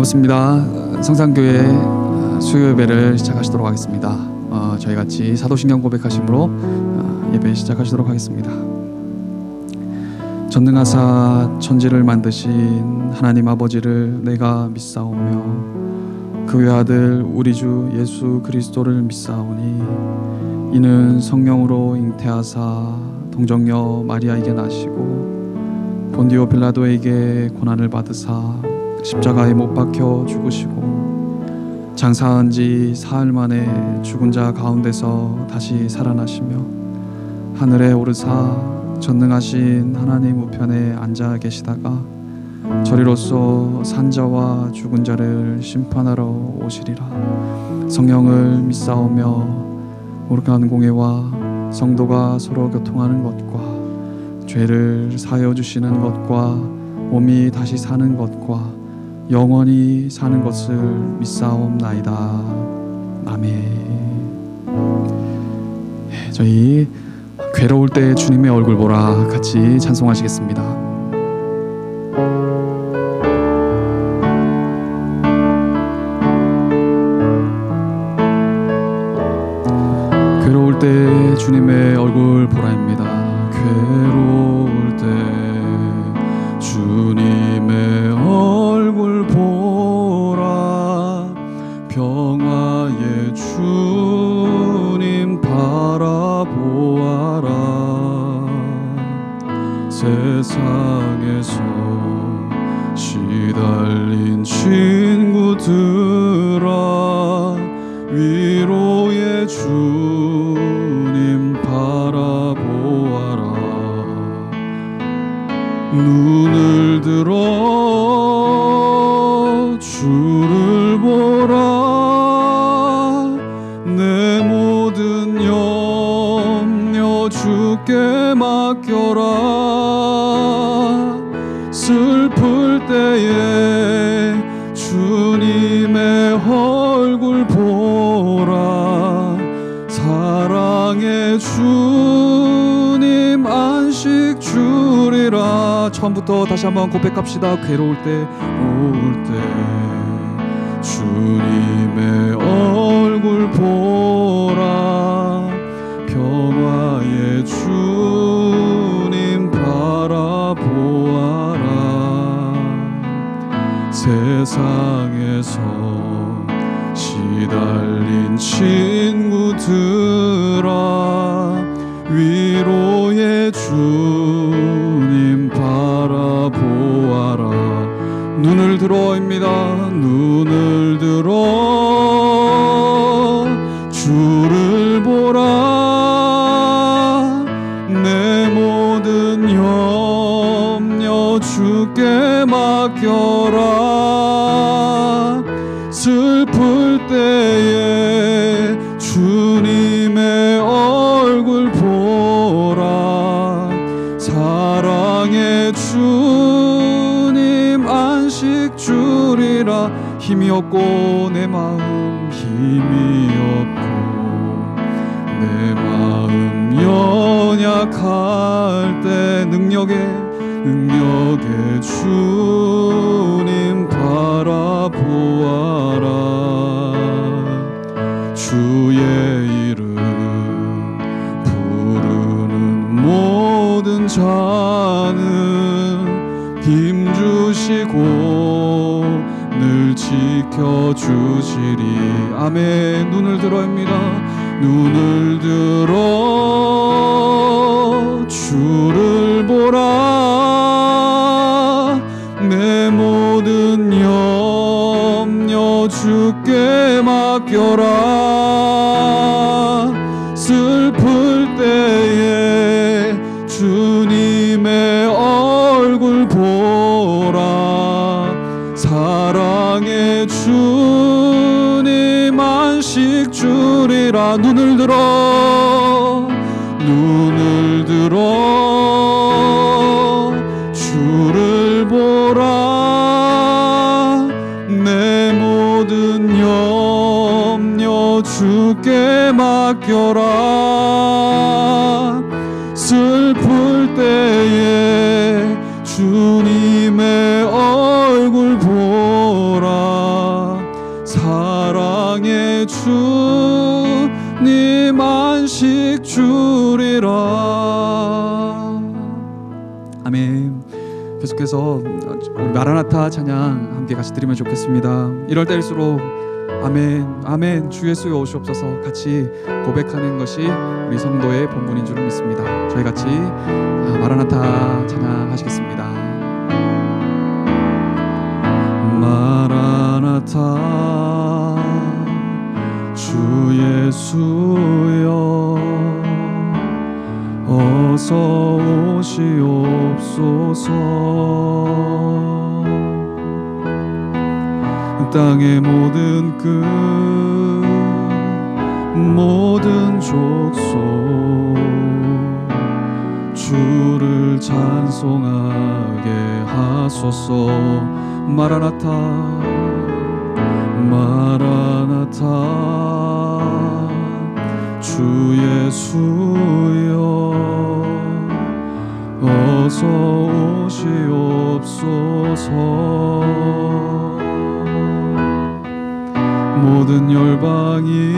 반갑습니다. 성산교회 수요 예배를 시작하시도록 하겠습니다. 저희 같이 사도신경 고백하심으로 예배 시작하시도록 하겠습니다. 전능하사 천지를 만드신 하나님 아버지를 내가 믿사오며 그 외아들 우리 주 예수 그리스도를 믿사오니 이는 성령으로 잉태하사 동정녀 마리아에게 나시고 본디오 빌라도에게 고난을 받으사 십자가에 못 박혀 죽으시고 장사한 지 사흘 만에 죽은 자 가운데서 다시 살아나시며 하늘에 오르사 전능하신 하나님 우편에 앉아 계시다가 저리로서 산자와 죽은 자를 심판하러 오시리라. 성령을 믿사오며 거룩한 공예와 성도가 서로 교통하는 것과 죄를 사하여 주시는 것과 몸이 다시 사는 것과 영원히 사는 것을 믿사옵나이다. 아멘. 저희 괴로울 때 주님의 얼굴 보라 같이 찬송하시겠습니다. 괴로울 때 주님의 얼굴 보라입니다. 괴로울 때 주님의 얼굴 보라. 평화의 주님 바라보아라. 세상에서 시달린 친구들아 위로의 주님 바라보아라. 눈을 들어 주를 보라. 내 모든 염려 주께 맡겨라. 슬플 때에 주님의 얼굴 보라. 사랑의 주님 안식 주리라. 처음부터 다시 한번 고백합시다. 괴로울 때 주님의 얼굴 보라. 평화의 주님 바라보아라. 세상에서 시달린 친구들아 위로의 주님 바라보아라. 눈을 들어입니다. 눈을 들어 주를 보라. 내 모든 염려 주께 맡겨라. 슬플 때에 주님의 얼굴 보라. 사랑의 주님 안식 주리라. 힘이 없고 내 마음 힘이 없고 내 마음 연약할 때 능력의 주님 바라보아라. 주의 이름 부르는 모든 자는 힘주시고 늘 지켜주시리. 아멘. 눈을 들어입니다. 눈을 들어 주를 보라. 내 모든 염려 주께 맡겨라. 슬플 때에 주님의 얼굴 보라. 사랑의 주님 안식 주리라. 눈을 들어 주를 보라. 내 모든 염려 주께 맡겨라. 슬플 때에 주님의 얼굴 보라. 주님 안식 주리라. 아멘. 계속해서 마라나타 찬양 함께 같이 드리면 좋겠습니다. 이럴 때일수록 아멘 아멘 주 예수여 오시옵소서 같이 고백하는 것이 우리 성도의 본분인 줄 믿습니다. 저희 같이 마라나타 찬양하시겠습니다. 마라나타 주 예수여 어서 오시옵소서. 땅의 모든 끝 모든 족속 주를 찬송하게 하소서. 마라나타 마라나타 주 예수여 어서 오시옵소서. 모든 열방이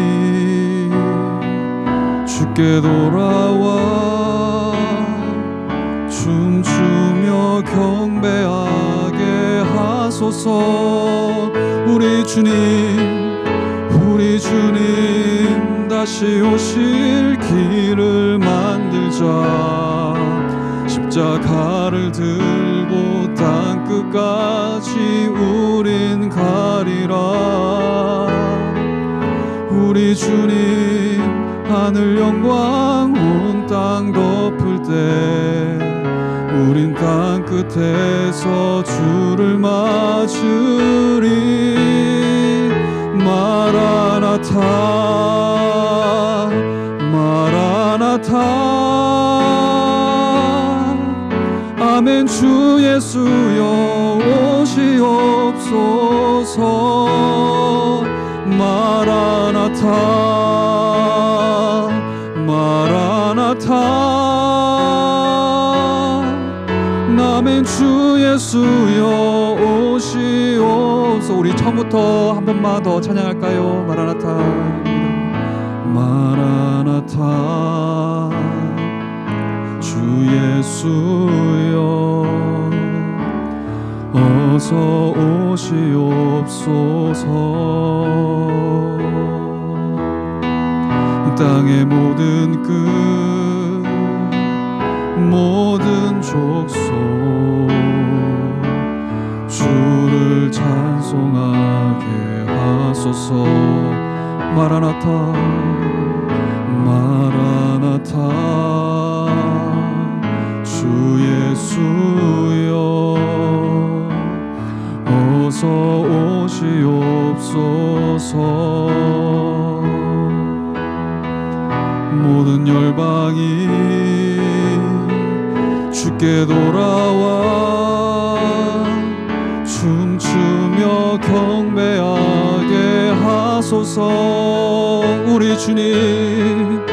주께 돌아와 춤추며 경배하게 하소서. 우리 주님 다시 오실 길을 만들자. 십자가를 들고 땅끝까지 우린 가리라. 우리 주님 하늘 영광 온 땅 덮을 때 우린 땅끝에서 주를 맞으리. 마라나타 마라나타 아멘 주 예수여 오시옵소서. 마라나타 마라나타 아멘 주 예수여 오시옵소서. 우리 처음부터 한 번만 더 찬양할까요? 마라나타입니다. 마라나타 주 예수여 어서 오시옵소서. 땅의 모든 끝 모든 족속 주를 찬송하게 하소서. 마라나타 마라나타 주 예수여 어서 오시옵소서. 모든 열방이 주께 돌아와 춤추며 경배하게 하소서. 우리 주님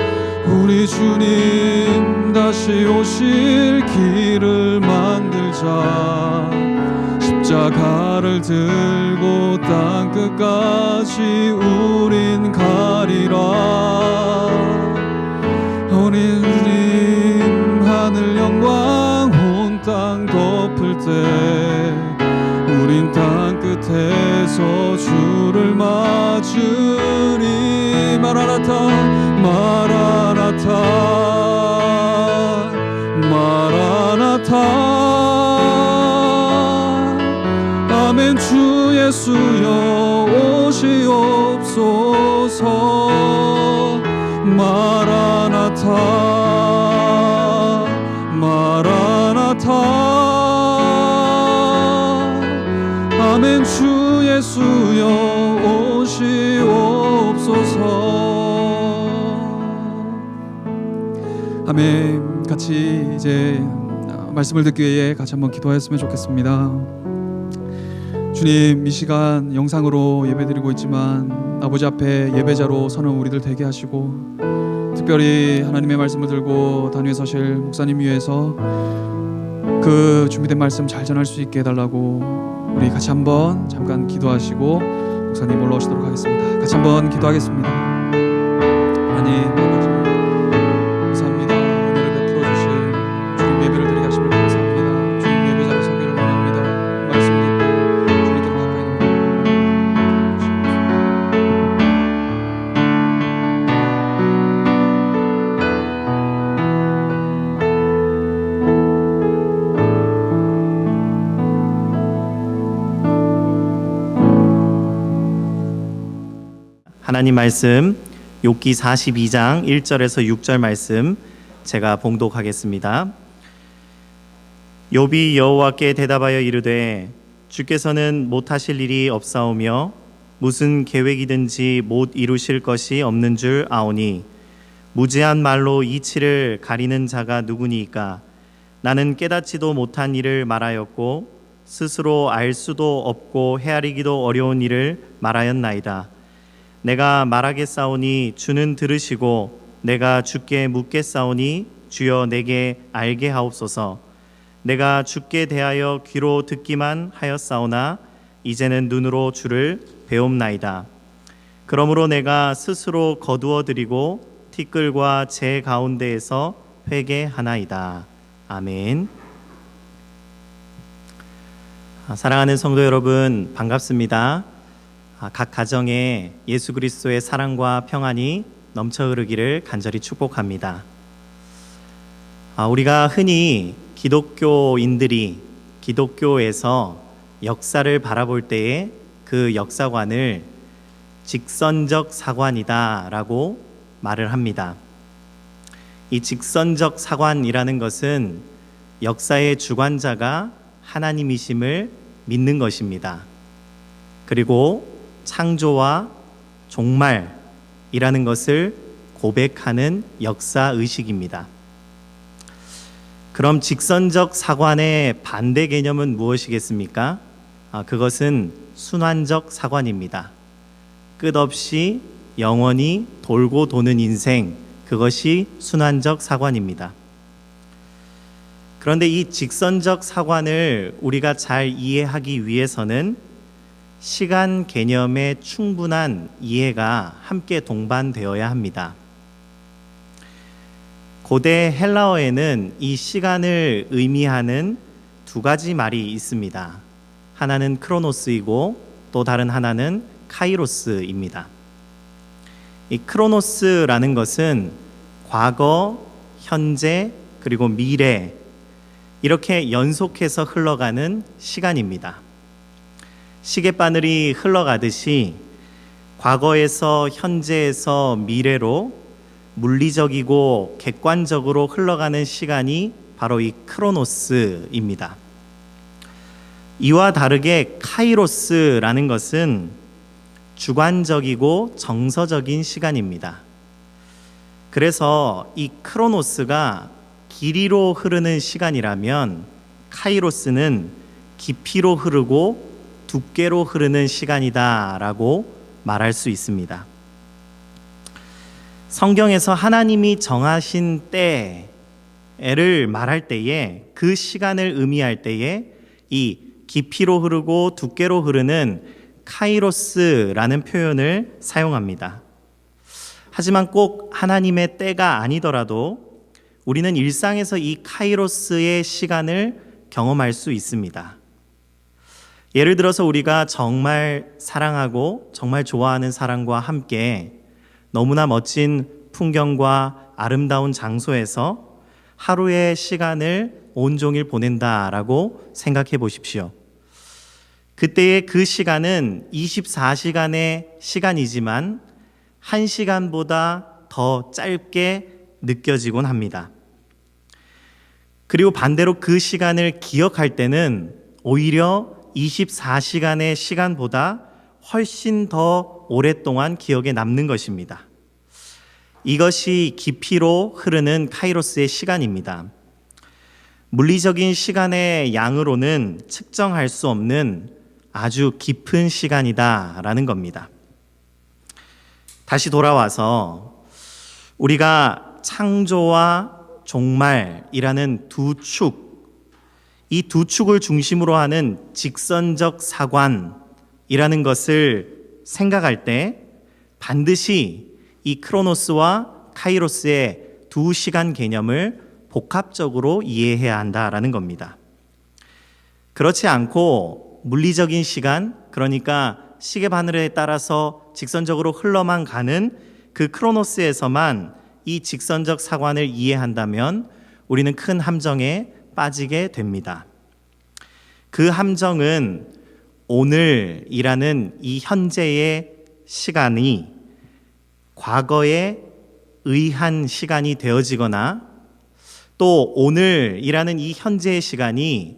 다시 오실 길을 만들자. 십자가를 들고 땅끝까지 우린 가리라. 우리 주님 하늘 영광 온 땅 덮을 때 우린 땅끝에서 주를 맞으리. 마라나타 마라나타 마라나타 아멘 주 예수여 오시옵소서. 마라나타 마라나타 아멘 주 예수여 오시옵소서. 아멘. 같이 이제 말씀을 듣기 위해 같이 한번 기도하였으면 좋겠습니다. 주님, 이 시간 영상으로 예배드리고 있지만 아버지 앞에 예배자로 서는 우리들 되게 하시고, 특별히 하나님의 말씀을 들고 단위에 서실 목사님 위해서 그 준비된 말씀 잘 전할 수 있게 해달라고 우리 같이 한번 잠깐 기도하시고 목사님 올라오시도록 하겠습니다. 같이 한번 기도하겠습니다. 하나님 아버지, 감사합니다. 은혜를 베풀어 주신 주님 예배를 드리게 하심을 감사합니다. 주님 예배자로 서기를 원합니다. 말씀 듣고 주님께 더 가까이 하나님 말씀 욥기 42장 1절에서 6절 말씀 제가 봉독하겠습니다. 욥이 여호와께 대답하여 이르되 주께서는 못하실 일이 없사오며 무슨 계획이든지 못 이루실 것이 없는 줄 아오니 무지한 말로 이치를 가리는 자가 누구니이까. 나는 깨닫지도 못한 일을 말하였고 스스로 알 수도 없고 헤아리기도 어려운 일을 말하였나이다. 내가 말하겠사오니 주는 들으시고 내가 주께 묻겠사오니 주여 내게 알게 하옵소서. 내가 주께 대하여 귀로 듣기만 하였사오나 이제는 눈으로 주를 배움나이다. 그러므로 내가 스스로 거두어 드리고 티끌과 재 가운데에서 회개하나이다. 아멘. 사랑하는 성도 여러분, 반갑습니다. 각 가정에 예수 그리스도의 사랑과 평안이 넘쳐 흐르기를 간절히 축복합니다. 우리가 흔히 기독교인들이 기독교에서 역사를 바라볼 때에 그 역사관을 직선적 사관이다라고 말을 합니다. 이 직선적 사관이라는 것은 역사의 주관자가 하나님이심을 믿는 것입니다. 그리고 창조와 종말이라는 것을 고백하는 역사의식입니다. 그럼 직선적 사관의 반대 개념은 무엇이겠습니까? 그것은 순환적 사관입니다. 끝없이 영원히 돌고 도는 인생, 그것이 순환적 사관입니다. 그런데 이 직선적 사관을 우리가 잘 이해하기 위해서는 시간 개념의 충분한 이해가 함께 동반되어야 합니다. 고대 헬라어에는 이 시간을 의미하는 두 가지 말이 있습니다. 하나는 크로노스이고 또 다른 하나는 카이로스입니다. 이 크로노스라는 것은 과거, 현재, 그리고 미래 이렇게 연속해서 흘러가는 시간입니다. 시계바늘이 흘러가듯이 과거에서 현재에서 미래로 물리적이고 객관적으로 흘러가는 시간이 바로 이 크로노스입니다. 이와 다르게 카이로스라는 것은 주관적이고 정서적인 시간입니다. 그래서 이 크로노스가 길이로 흐르는 시간이라면 카이로스는 깊이로 흐르고 두께로 흐르는 시간이다라고 말할 수 있습니다. 성경에서 하나님이 정하신 때를 말할 때에 그 시간을 의미할 때에 이 깊이로 흐르고 두께로 흐르는 카이로스라는 표현을 사용합니다. 하지만 꼭 하나님의 때가 아니더라도 우리는 일상에서 이 카이로스의 시간을 경험할 수 있습니다. 예를 들어서 우리가 정말 사랑하고 정말 좋아하는 사람과 함께 너무나 멋진 풍경과 아름다운 장소에서 하루의 시간을 온종일 보낸다라고 생각해 보십시오. 그때의 그 시간은 24시간의 시간이지만 1시간보다 더 짧게 느껴지곤 합니다. 그리고 반대로 그 시간을 기억할 때는 오히려 24시간의 시간보다 훨씬 더 오랫동안 기억에 남는 것입니다. 이것이 깊이로 흐르는 카이로스의 시간입니다. 물리적인 시간의 양으로는 측정할 수 없는 아주 깊은 시간이다라는 겁니다. 다시 돌아와서 우리가 창조와 종말이라는 이 두 축을 중심으로 하는 직선적 사관이라는 것을 생각할 때 반드시 이 크로노스와 카이로스의 두 시간 개념을 복합적으로 이해해야 한다라는 겁니다. 그렇지 않고 물리적인 시간, 그러니까 시계 바늘에 따라서 직선적으로 흘러만 가는 그 크로노스에서만 이 직선적 사관을 이해한다면 우리는 큰 함정에 빠지게 됩니다. 그 함정은 오늘이라는 이 현재의 시간이 과거에 의한 시간이 되어지거나 또 오늘이라는 이 현재의 시간이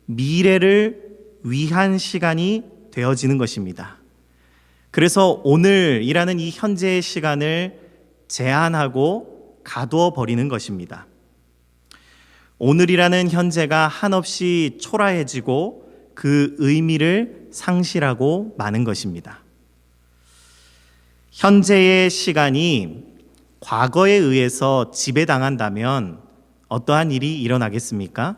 미래를 위한 시간이 되어지는 것입니다. 그래서 오늘이라는 이 현재의 시간을 제한하고 가두어 버리는 것입니다. 오늘이라는 현재가 한없이 초라해지고 그 의미를 상실하고 마는 것입니다. 현재의 시간이 과거에 의해서 지배당한다면 어떠한 일이 일어나겠습니까?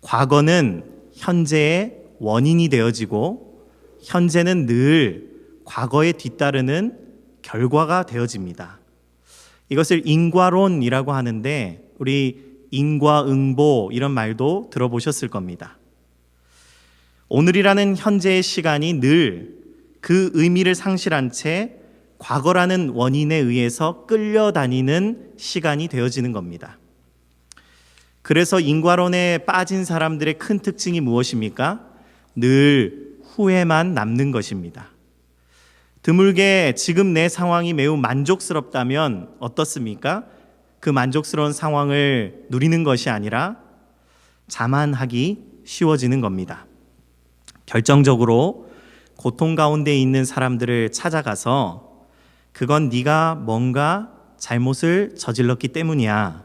과거는 현재의 원인이 되어지고 현재는 늘 과거에 뒤따르는 결과가 되어집니다. 이것을 인과론이라고 하는데 우리 인과응보 이런 말도 들어보셨을 겁니다. 오늘이라는 현재의 시간이 늘 그 의미를 상실한 채 과거라는 원인에 의해서 끌려다니는 시간이 되어지는 겁니다. 그래서 인과론에 빠진 사람들의 큰 특징이 무엇입니까? 늘 후회만 남는 것입니다. 드물게 지금 내 상황이 매우 만족스럽다면 어떻습니까? 그 만족스러운 상황을 누리는 것이 아니라 자만하기 쉬워지는 겁니다. 결정적으로 고통 가운데 있는 사람들을 찾아가서 그건 네가 뭔가 잘못을 저질렀기 때문이야.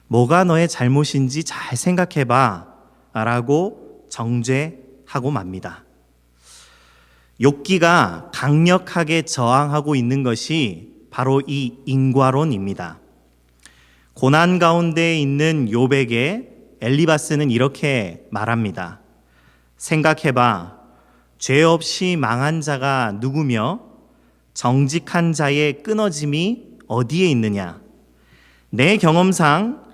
뭐가 너의 잘못인지 잘 생각해봐 라고 정죄하고 맙니다. 욥기가 강력하게 저항하고 있는 것이 바로 이 인과론입니다. 고난 가운데 있는 욥에게 엘리바스는 이렇게 말합니다. 생각해봐. 죄 없이 망한 자가 누구며 정직한 자의 끊어짐이 어디에 있느냐. 내 경험상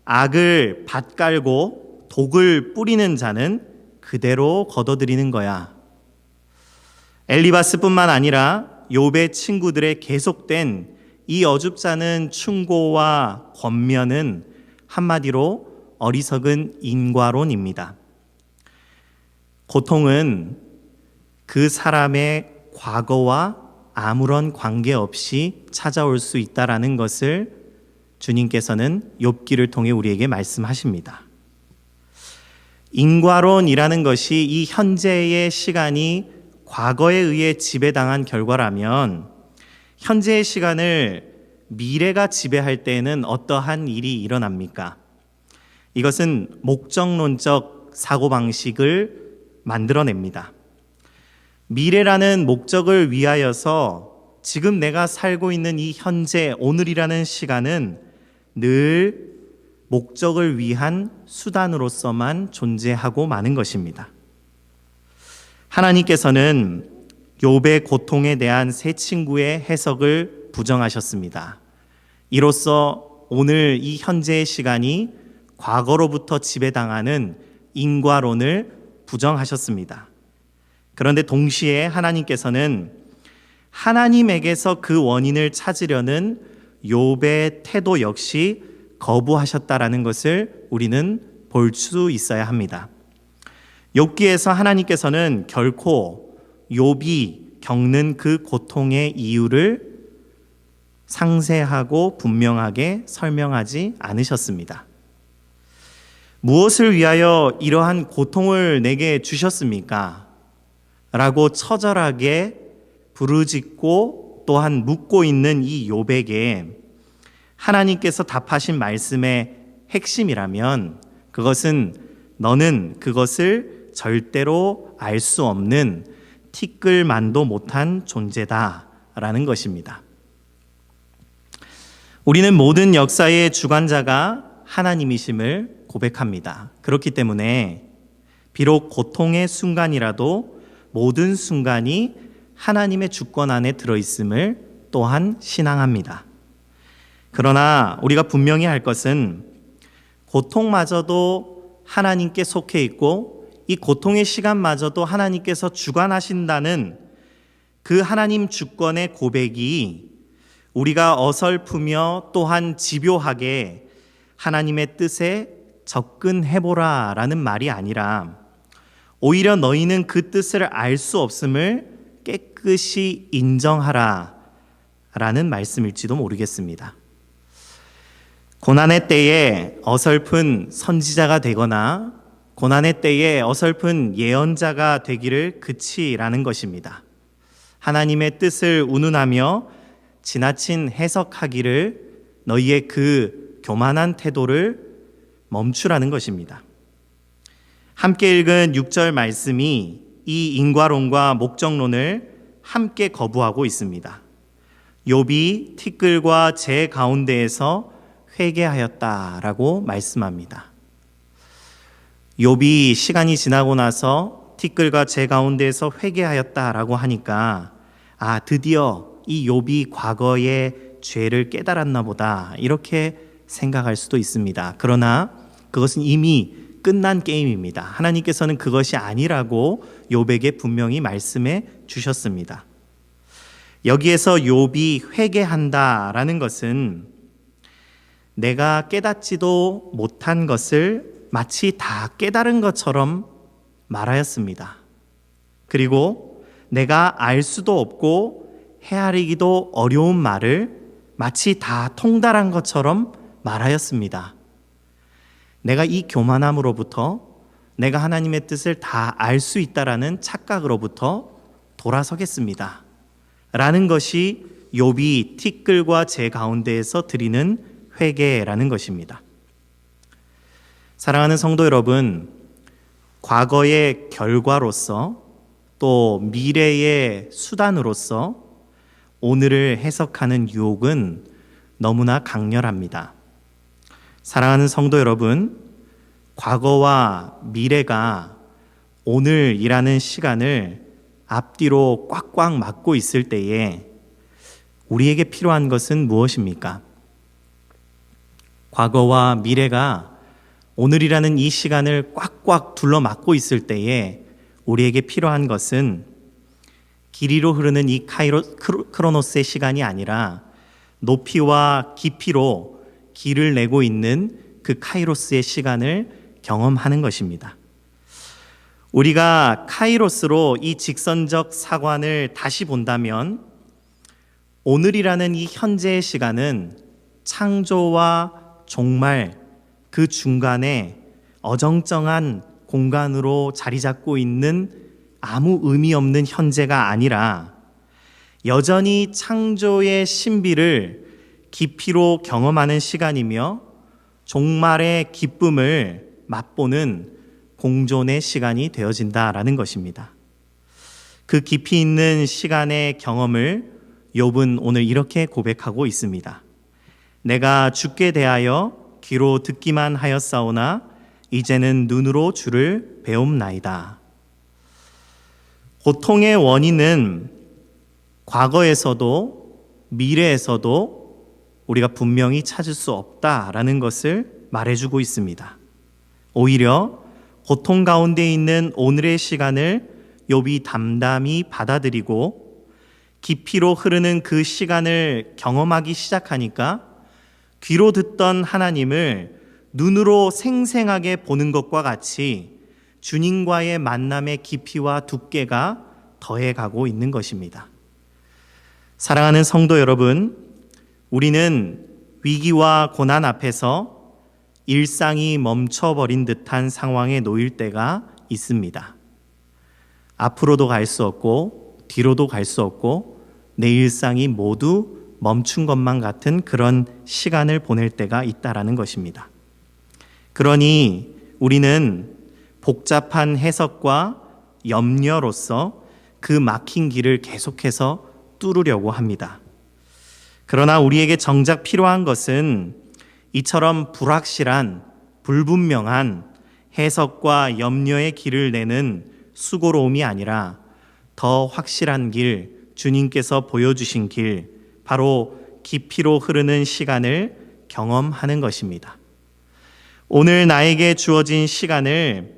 악을 밭깔고 독을 뿌리는 자는 그대로 걷어들이는 거야. 엘리바스뿐만 아니라 욥의 친구들의 계속된 이 어줍잖은 충고와 권면은 한마디로 어리석은 인과론입니다. 고통은 그 사람의 과거와 아무런 관계없이 찾아올 수 있다라는 것을 주님께서는 욥기를 통해 우리에게 말씀하십니다. 인과론이라는 것이 이 현재의 시간이 과거에 의해 지배당한 결과라면 현재의 시간을 미래가 지배할 때에는 어떠한 일이 일어납니까? 이것은 목적론적 사고방식을 만들어냅니다. 미래라는 목적을 위하여서 지금 내가 살고 있는 이 현재 오늘이라는 시간은 늘 목적을 위한 수단으로서만 존재하고 마는 것입니다. 하나님께서는 욥의 고통에 대한 세 친구의 해석을 부정하셨습니다. 이로써 오늘 이 현재의 시간이 과거로부터 지배당하는 인과론을 부정하셨습니다. 그런데 동시에 하나님께서는 하나님에게서 그 원인을 찾으려는 욥의 태도 역시 거부하셨다라는 것을 우리는 볼 수 있어야 합니다. 욥기에서 하나님께서는 결코 욥이 겪는 그 고통의 이유를 상세하고 분명하게 설명하지 않으셨습니다. 무엇을 위하여 이러한 고통을 내게 주셨습니까? 라고 처절하게 부르짖고 또한 묻고 있는 이 욥에게 하나님께서 답하신 말씀의 핵심이라면 그것은 너는 그것을 절대로 알 수 없는 티끌만도 못한 존재다라는 것입니다. 우리는 모든 역사의 주관자가 하나님이심을 고백합니다. 그렇기 때문에 비록 고통의 순간이라도 모든 순간이 하나님의 주권 안에 들어있음을 또한 신앙합니다. 그러나 우리가 분명히 할 것은 고통마저도 하나님께 속해 있고 이 고통의 시간마저도 하나님께서 주관하신다는 그 하나님 주권의 고백이 우리가 어설프며 또한 집요하게 하나님의 뜻에 접근해보라 라는 말이 아니라 오히려 너희는 그 뜻을 알 수 없음을 깨끗이 인정하라 라는 말씀일지도 모르겠습니다. 고난의 때에 어설픈 선지자가 되거나 고난의 때에 어설픈 예언자가 되기를 그치라는 것입니다. 하나님의 뜻을 운운하며 지나친 해석하기를 너희의 그 교만한 태도를 멈추라는 것입니다. 함께 읽은 6절 말씀이 이 인과론과 목적론을 함께 거부하고 있습니다. 욥이 티끌과 재 가운데에서 회개하였다라고 말씀합니다. 욥이 시간이 지나고 나서 티끌과 재 가운데에서 회개하였다라고 하니까 드디어 이 욥이 과거의 죄를 깨달았나 보다 이렇게 생각할 수도 있습니다. 그러나 그것은 이미 끝난 게임입니다. 하나님께서는 그것이 아니라고 욥에게 분명히 말씀해 주셨습니다. 여기에서 욥이 회개한다라는 것은 내가 깨닫지도 못한 것을 마치 다 깨달은 것처럼 말하였습니다. 그리고 내가 알 수도 없고 헤아리기도 어려운 말을 마치 다 통달한 것처럼 말하였습니다. 내가 이 교만함으로부터 내가 하나님의 뜻을 다 알 수 있다라는 착각으로부터 돌아서겠습니다. 라는 것이 욥이 티끌과 재 가운데에서 드리는 회개라는 것입니다. 사랑하는 성도 여러분, 과거의 결과로서 또 미래의 수단으로서 오늘을 해석하는 유혹은 너무나 강렬합니다. 사랑하는 성도 여러분, 과거와 미래가 오늘이라는 시간을 앞뒤로 꽉꽉 막고 있을 때에 우리에게 필요한 것은 무엇입니까? 과거와 미래가 오늘이라는 이 시간을 꽉꽉 둘러막고 있을 때에 우리에게 필요한 것은 길이로 흐르는 이 크로노스의 시간이 아니라 높이와 깊이로 길을 내고 있는 그 카이로스의 시간을 경험하는 것입니다. 우리가 카이로스로 이 직선적 사관을 다시 본다면 오늘이라는 이 현재의 시간은 창조와 종말 그 중간에 어정쩡한 공간으로 자리 잡고 있는 아무 의미 없는 현재가 아니라 여전히 창조의 신비를 깊이로 경험하는 시간이며 종말의 기쁨을 맛보는 공존의 시간이 되어진다라는 것입니다. 그 깊이 있는 시간의 경험을 욥은 오늘 이렇게 고백하고 있습니다. 내가 주께 대하여 귀로 듣기만 하였사오나 이제는 눈으로 주를 배움나이다. 고통의 원인은 과거에서도 미래에서도 우리가 분명히 찾을 수 없다라는 것을 말해주고 있습니다. 오히려 고통 가운데 있는 오늘의 시간을 욥이 담담히 받아들이고 깊이로 흐르는 그 시간을 경험하기 시작하니까 귀로 듣던 하나님을 눈으로 생생하게 보는 것과 같이 주님과의 만남의 깊이와 두께가 더해가고 있는 것입니다. 사랑하는 성도 여러분, 우리는 위기와 고난 앞에서 일상이 멈춰버린 듯한 상황에 놓일 때가 있습니다. 앞으로도 갈 수 없고 뒤로도 갈 수 없고 내 일상이 모두 멈춘 것만 같은 그런 시간을 보낼 때가 있다라는 것입니다. 그러니 우리는 복잡한 해석과 염려로서 그 막힌 길을 계속해서 뚫으려고 합니다. 그러나 우리에게 정작 필요한 것은 이처럼 불확실한, 불분명한 해석과 염려의 길을 내는 수고로움이 아니라 더 확실한 길, 주님께서 보여주신 길, 바로 깊이로 흐르는 시간을 경험하는 것입니다. 오늘 나에게 주어진 시간을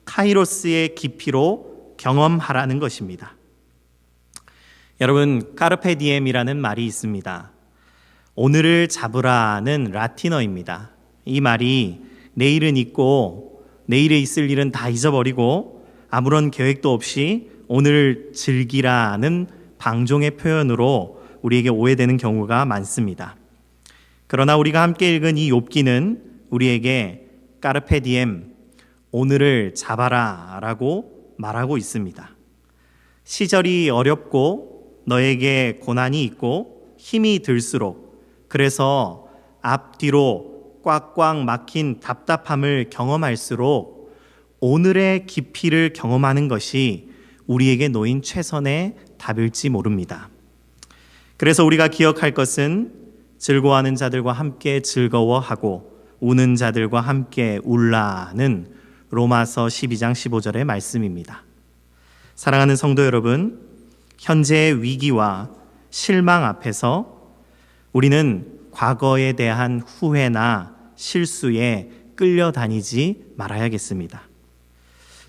카이로스의 깊이로 경험하라는 것입니다. 여러분, 까르페 디엠이라는 말이 있습니다. 오늘을 잡으라는 라틴어입니다. 이 말이 내일은 있고 내일에 있을 일은 다 잊어버리고 아무런 계획도 없이 오늘을 즐기라는 방종의 표현으로 우리에게 오해되는 경우가 많습니다. 그러나 우리가 함께 읽은 이 욥기는 우리에게 까르페 디엠, 오늘을 잡아라 라고 말하고 있습니다. 시절이 어렵고 너에게 고난이 있고 힘이 들수록, 그래서 앞뒤로 꽉꽉 막힌 답답함을 경험할수록 오늘의 깊이를 경험하는 것이 우리에게 놓인 최선의 답일지 모릅니다. 그래서 우리가 기억할 것은 즐거워하는 자들과 함께 즐거워하고 우는 자들과 함께 울라는 로마서 12장 15절의 말씀입니다. 사랑하는 성도 여러분, 현재의 위기와 실망 앞에서 우리는 과거에 대한 후회나 실수에 끌려다니지 말아야겠습니다.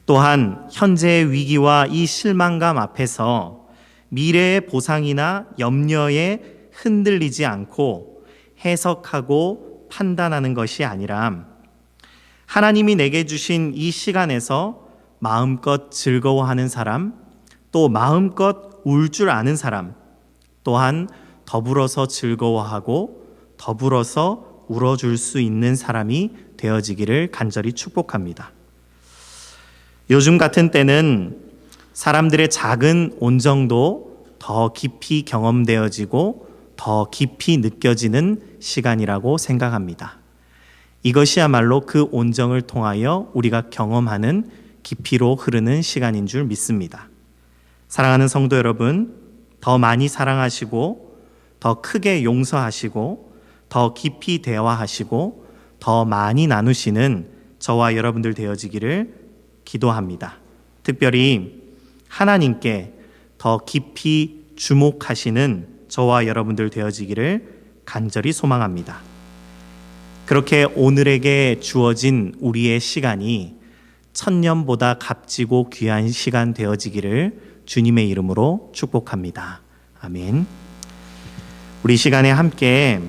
또한 현재의 위기와 이 실망감 앞에서 미래의 보상이나 염려에 흔들리지 않고 해석하고 판단하는 것이 아니라 하나님이 내게 주신 이 시간에서 마음껏 즐거워하는 사람, 또 마음껏 울 줄 아는 사람, 또한 더불어서 즐거워하고 더불어서 울어줄 수 있는 사람이 되어지기를 간절히 축복합니다. 요즘 같은 때는 사람들의 작은 온정도 더 깊이 경험되어지고 더 깊이 느껴지는 시간이라고 생각합니다. 이것이야말로 그 온정을 통하여 우리가 경험하는 깊이로 흐르는 시간인 줄 믿습니다. 사랑하는 성도 여러분, 더 많이 사랑하시고 더 크게 용서하시고 더 깊이 대화하시고 더 많이 나누시는 저와 여러분들 되어지기를 기도합니다. 특별히 하나님께 더 깊이 주목하시는 저와 여러분들 되어지기를 간절히 소망합니다. 그렇게 오늘에게 주어진 우리의 시간이 천년보다 값지고 귀한 시간 되어지기를 주님의 이름으로 축복합니다. 아멘. 우리 시간에 함께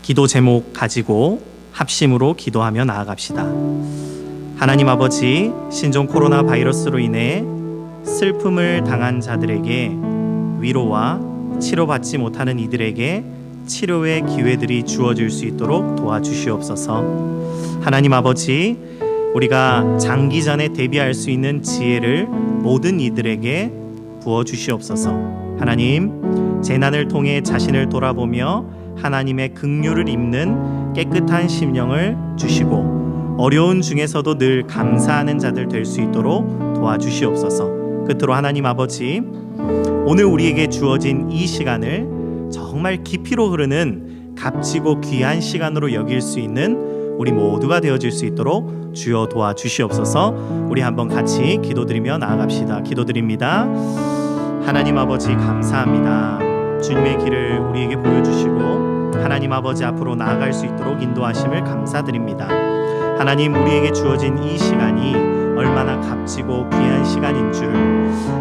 기도 제목 가지고 합심으로 기도하며 나아갑시다. 하나님 아버지, 신종 코로나 바이러스로 인해 슬픔을 당한 자들에게 위로와 치료받지 못하는 이들에게 치료의 기회들이 주어질 수 있도록 도와주시옵소서. 하나님 아버지, 우리가 장기전에 대비할 수 있는 지혜를 모든 이들에게 부어주시옵소서. 하나님, 재난을 통해 자신을 돌아보며 하나님의 긍휼을 입는 깨끗한 심령을 주시고 어려운 중에서도 늘 감사하는 자들 될 수 있도록 도와주시옵소서. 끝으로 하나님 아버지, 오늘 우리에게 주어진 이 시간을 정말 깊이로 흐르는 값지고 귀한 시간으로 여길 수 있는 우리 모두가 되어질 수 있도록 주여 도와주시옵소서. 우리 한번 같이 기도드리며 나아갑시다. 기도드립니다. 하나님 아버지, 감사합니다. 주님의 길을 우리에게 보여주시고 하나님 아버지 앞으로 나아갈 수 있도록 인도하심을 감사드립니다. 하나님, 우리에게 주어진 이 시간이 얼마나 값지고 귀한 시간인 줄,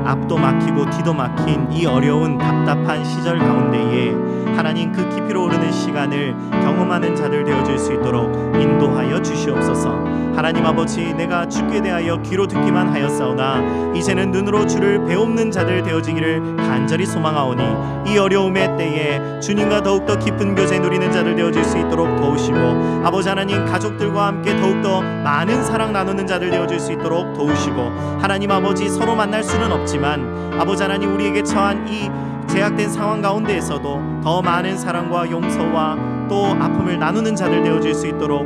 앞도 막히고 뒤도 막힌 이 어려운 답답한 시절 가운데에 하나님 그 깊이로 흐르는 시간을 경험하는 자들 되어질 수 있도록 인도하여 주시옵소서. 하나님 아버지, 내가 주께 대하여 귀로 듣기만 하였사오나 이제는 눈으로 주를 배웁는 자들 되어지기를 간절히 소망하오니 이 어려움의 때에 주님과 더욱더 깊은 교제 누리는 자들 되어질 수 있도록 도우시고, 아버지 하나님, 가족들과 함께 더욱더 많은 사랑 나누는 자들 되어질 수 있도록 도우시고, 하나님 아버지, 서로 만날 수는 없지만 아버지 하나님, 우리에게 처한 이 제약된 상황 가운데에서도 더 많은 사랑과 용서와 또 아픔을 나누는 자들 되어질 수 있도록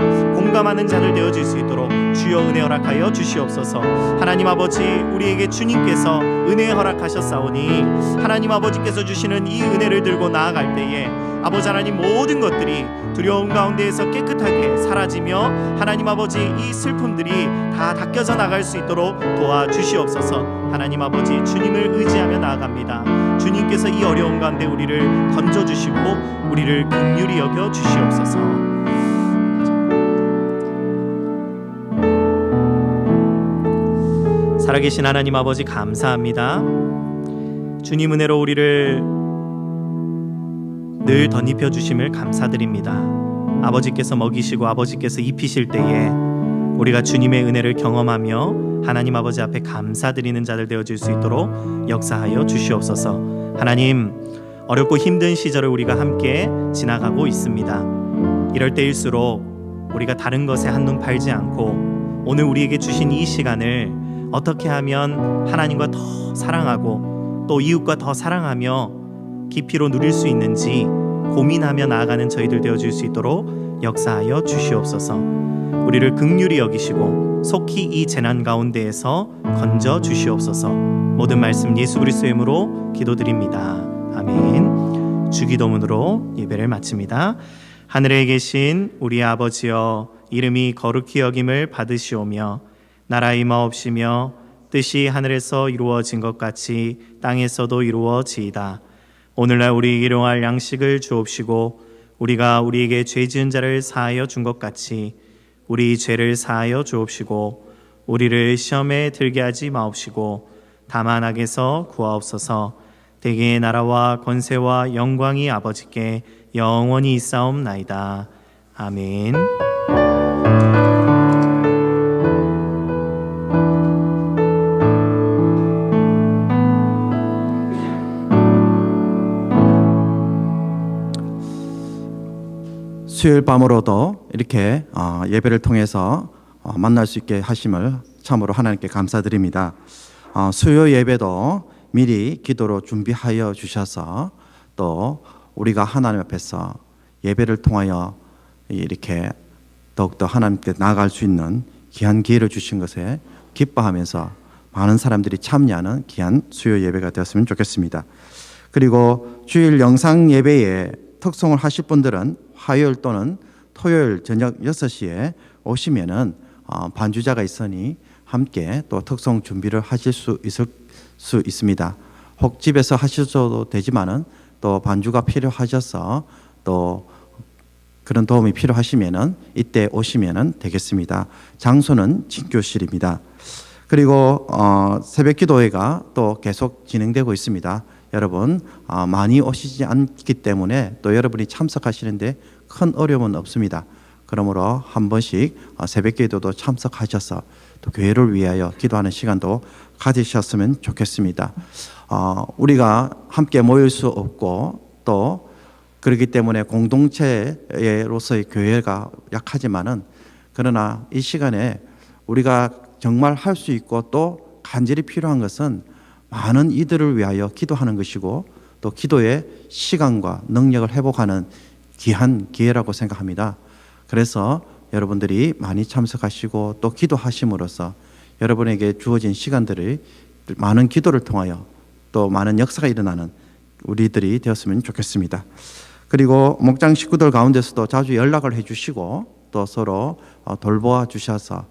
공감하는 자들 되어질 수 있도록 주여 은혜 허락하여 주시옵소서. 하나님 아버지, 우리에게 주님께서 은혜 허락하셨사오니 하나님 아버지께서 주시는 이 은혜를 들고 나아갈 때에 아버지 하나님 모든 것들이 두려움 가운데에서 깨끗하게 사라지며 하나님 아버지 이 슬픔들이 다 닦여져 나갈 수 있도록 도와주시옵소서. 하나님 아버지, 주님을 의지하며 나아갑니다. 주님께서 이 어려운 가운데 우리를 건져주시고 우리를 긍휼히 여겨 주시옵소서. 살아계신 하나님 아버지, 감사합니다. 주님 은혜로 우리를 늘 덧입혀 주심을 감사드립니다. 아버지께서 먹이시고 아버지께서 입히실 때에 우리가 주님의 은혜를 경험하며 하나님 아버지 앞에 감사드리는 자들 되어질 수 있도록 역사하여 주시옵소서. 하나님, 어렵고 힘든 시절을 우리가 함께 지나가고 있습니다. 이럴 때일수록 우리가 다른 것에 한눈 팔지 않고 오늘 우리에게 주신 이 시간을 어떻게 하면 하나님과 더 사랑하고 또 이웃과 더 사랑하며 깊이로 누릴 수 있는지 고민하며 나아가는 저희들 되어줄 수 있도록 역사하여 주시옵소서. 우리를 긍휼히 여기시고 속히 이 재난 가운데에서 건져 주시옵소서. 모든 말씀 예수 그리스도의 이름으로 기도드립니다. 아멘. 주기도문으로 예배를 마칩니다. 하늘에 계신 우리 아버지여, 이름이 거룩히 여김을 받으시오며 나라 임하옵시며 뜻이 하늘에서 이루어진 것 같이 땅에서도 이루어지이다. 오늘날 우리에게 일용할 양식을 주옵시고 우리가 우리에게 죄 지은 자를 사하여 준 것 같이 우리 죄를 사하여 주옵시고 우리를 시험에 들게 하지 마옵시고 다만 악에서 구하옵소서. 대개의 나라와 권세와 영광이 아버지께 영원히 있사옵나이다. 아멘. 수요일 밤으로도 이렇게 예배를 통해서 만날 수 있게 하심을 참으로 하나님께 감사드립니다. 수요 예배도 미리 기도로 준비하여 주셔서 또 우리가 하나님 앞에서 예배를 통하여 이렇게 더욱더 하나님께 나아갈 수 있는 귀한 기회를 주신 것에 기뻐하면서 많은 사람들이 참여하는 귀한 수요 예배가 되었으면 좋겠습니다. 그리고 주일 영상 예배에 특송을 하실 분들은 화요일 또는 토요일 저녁 6시에 오시면은 반주자가 있으니 함께 또 특송 준비를 하실 수 있습니다. 혹 집에서 하셔도 되지만은 또 반주가 필요하셔서 또 그런 도움이 필요하시면은 이때 오시면은 되겠습니다. 장소는 친교실입니다. 그리고 새벽 기도회가 또 계속 진행되고 있습니다. 여러분 많이 오시지 않기 때문에 또 여러분이 참석하시는데 큰 어려움은 없습니다. 그러므로 한 번씩 새벽 기도도 참석하셔서 또 교회를 위하여 기도하는 시간도 가지셨으면 좋겠습니다. 우리가 함께 모일 수 없고 또 그렇기 때문에 공동체로서의 교회가 약하지만은 그러나 이 시간에 우리가 정말 할 수 있고 또 간절히 필요한 것은 많은 이들을 위하여 기도하는 것이고 또 기도의 시간과 능력을 회복하는 귀한 기회라고 생각합니다. 그래서 여러분들이 많이 참석하시고 또 기도하심으로써 여러분에게 주어진 시간들을 많은 기도를 통하여 또 많은 역사가 일어나는 우리들이 되었으면 좋겠습니다. 그리고 목장 식구들 가운데서도 자주 연락을 해주시고 또 서로 돌보아 주셔서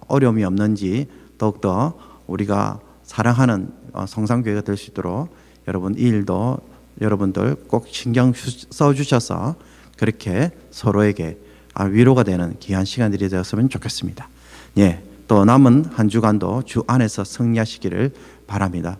어려움이 없는지 더욱더 우리가 사랑하는 성산교회가 될 수 있도록 여러분 이 일도 여러분들 꼭 신경 써주셔서 그렇게 서로에게 위로가 되는 귀한 시간들이 되었으면 좋겠습니다. 예, 또 남은 한 주간도 주 안에서 승리하시기를 바랍니다.